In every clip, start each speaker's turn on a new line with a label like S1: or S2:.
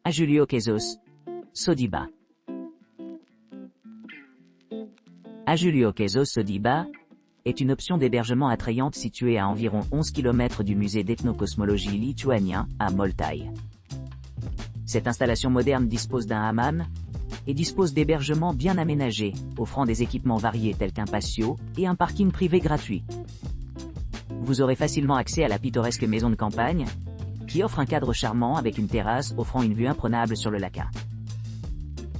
S1: à Julio Quezos, Sodiba. À Julio Quezos Sodiba est une option d'hébergement attrayante située à environ 11 km du musée d'ethnocosmologie lituanien à Moltaï. Cette installation moderne dispose d'un hammam et dispose d'hébergements bien aménagés, offrant des équipements variés tels qu'un patio et un parking privé gratuit. Vous aurez facilement accès à la pittoresque maison de campagne, qui offre un cadre charmant avec une terrasse offrant une vue imprenable sur le lac.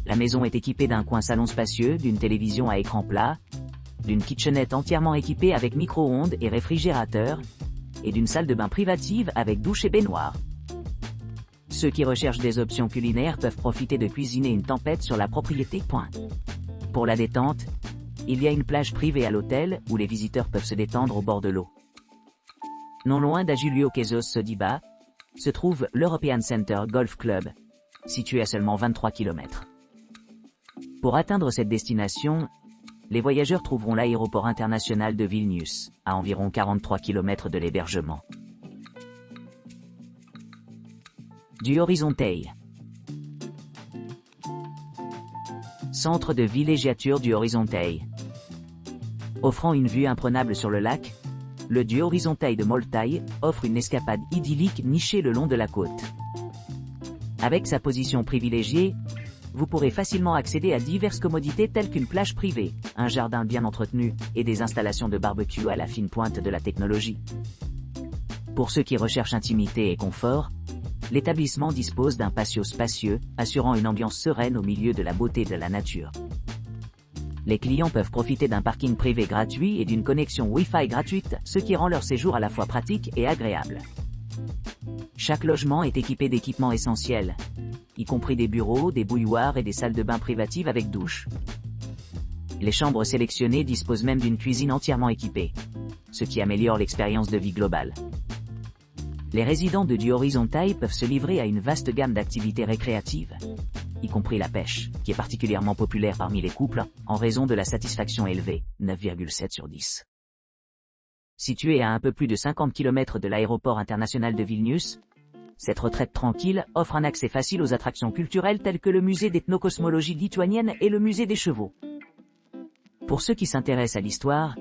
S1: La maison est équipée d'un coin salon spacieux, d'une télévision à écran plat, d'une kitchenette entièrement équipée avec micro-ondes et réfrigérateur, et d'une salle de bain privative avec douche et baignoire. Ceux qui recherchent des options culinaires peuvent profiter de cuisiner une tempête sur la propriété. Pour la détente, il y a une plage privée à l'hôtel où les visiteurs peuvent se détendre au bord de l'eau. Non loin d'Ajulio Quezos Sodiba, se trouve l'European Center Golf Club, situé à seulement 23 km. Pour atteindre cette destination, les voyageurs trouveront l'aéroport international de Vilnius, à environ 43 km de l'hébergement. Du Horizontail. Centre de villégiature du Horizontail. Offrant une vue imprenable sur le lac, le Du Horizontail de Moltaï offre une escapade idyllique nichée le long de la côte. Avec sa position privilégiée, vous pourrez facilement accéder à diverses commodités telles qu'une plage privée, un jardin bien entretenu et des installations de barbecue à la fine pointe de la technologie. Pour ceux qui recherchent intimité et confort, l'établissement dispose d'un patio spacieux, assurant une ambiance sereine au milieu de la beauté de la nature. Les clients peuvent profiter d'un parking privé gratuit et d'une connexion Wi-Fi gratuite, ce qui rend leur séjour à la fois pratique et agréable. Chaque logement est équipé d'équipements essentiels, y compris des bureaux, des bouilloires et des salles de bain privatives avec douche. Les chambres sélectionnées disposent même d'une cuisine entièrement équipée, ce qui améliore l'expérience de vie globale. Les résidents de Du Horizontail peuvent se livrer à une vaste gamme d'activités récréatives, y compris la pêche, qui est particulièrement populaire parmi les couples, en raison de la satisfaction élevée, 9,7 sur 10. Située à un peu plus de 50 km de l'aéroport international de Vilnius, cette retraite tranquille offre un accès facile aux attractions culturelles telles que le musée d'ethnocosmologie lituanienne et le musée des chevaux. Pour ceux qui s'intéressent à l'histoire,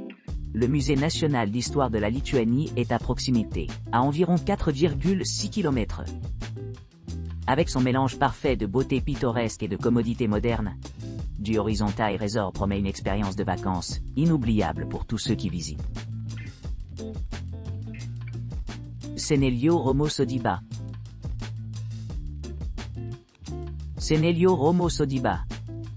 S1: le musée national d'histoire de la Lituanie est à proximité, à environ 4,6 km. Avec son mélange parfait de beauté pittoresque et de commodités modernes, Du Horizontail Resort promet une expérience de vacances inoubliable pour tous ceux qui visitent. Senelio Romo Sodiba. Senelio Romo Sodiba,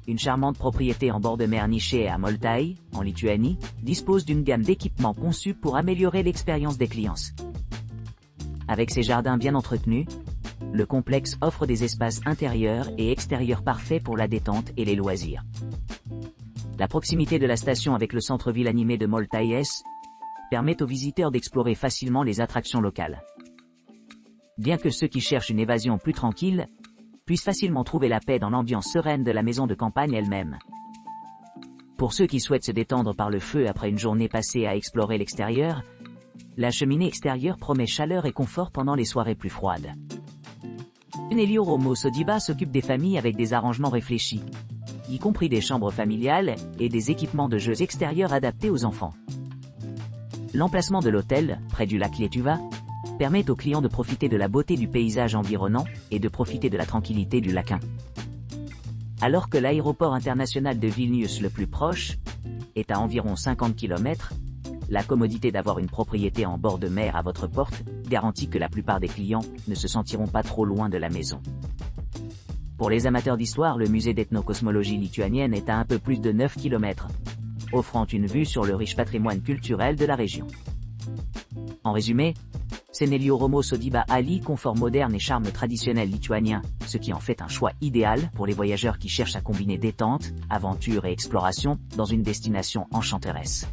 S1: une charmante propriété en bord de mer nichée à Moltaï, en Lituanie, dispose d'une gamme d'équipements conçus pour améliorer l'expérience des clients. Avec ses jardins bien entretenus, le complexe offre des espaces intérieurs et extérieurs parfaits pour la détente et les loisirs. La proximité de la station avec le centre-ville animé de Moltaï permet aux visiteurs d'explorer facilement les attractions locales. Bien que ceux qui cherchent une évasion plus tranquille puissent facilement trouver la paix dans l'ambiance sereine de la maison de campagne elle-même. Pour ceux qui souhaitent se détendre par le feu après une journée passée à explorer l'extérieur, la cheminée extérieure promet chaleur et confort pendant les soirées plus froides. Senelio Romo Sodiba s'occupe des familles avec des arrangements réfléchis, y compris des chambres familiales et des équipements de jeux extérieurs adaptés aux enfants. L'emplacement de l'hôtel, près du lac Lietuva, permet aux clients de profiter de la beauté du paysage environnant et de profiter de la tranquillité du lac. Alors que l'aéroport international de Vilnius le plus proche est à environ 50 km, la commodité d'avoir une propriété en bord de mer à votre porte garantit que la plupart des clients ne se sentiront pas trop loin de la maison. Pour les amateurs d'histoire, le musée d'ethnocosmologie lituanienne est à un peu plus de 9 km, offrant une vue sur le riche patrimoine culturel de la région. En résumé, Senelio Romo Sodiba allie confort moderne et charme traditionnel lituanien, ce qui en fait un choix idéal pour les voyageurs qui cherchent à combiner détente, aventure et exploration dans une destination enchanteresse.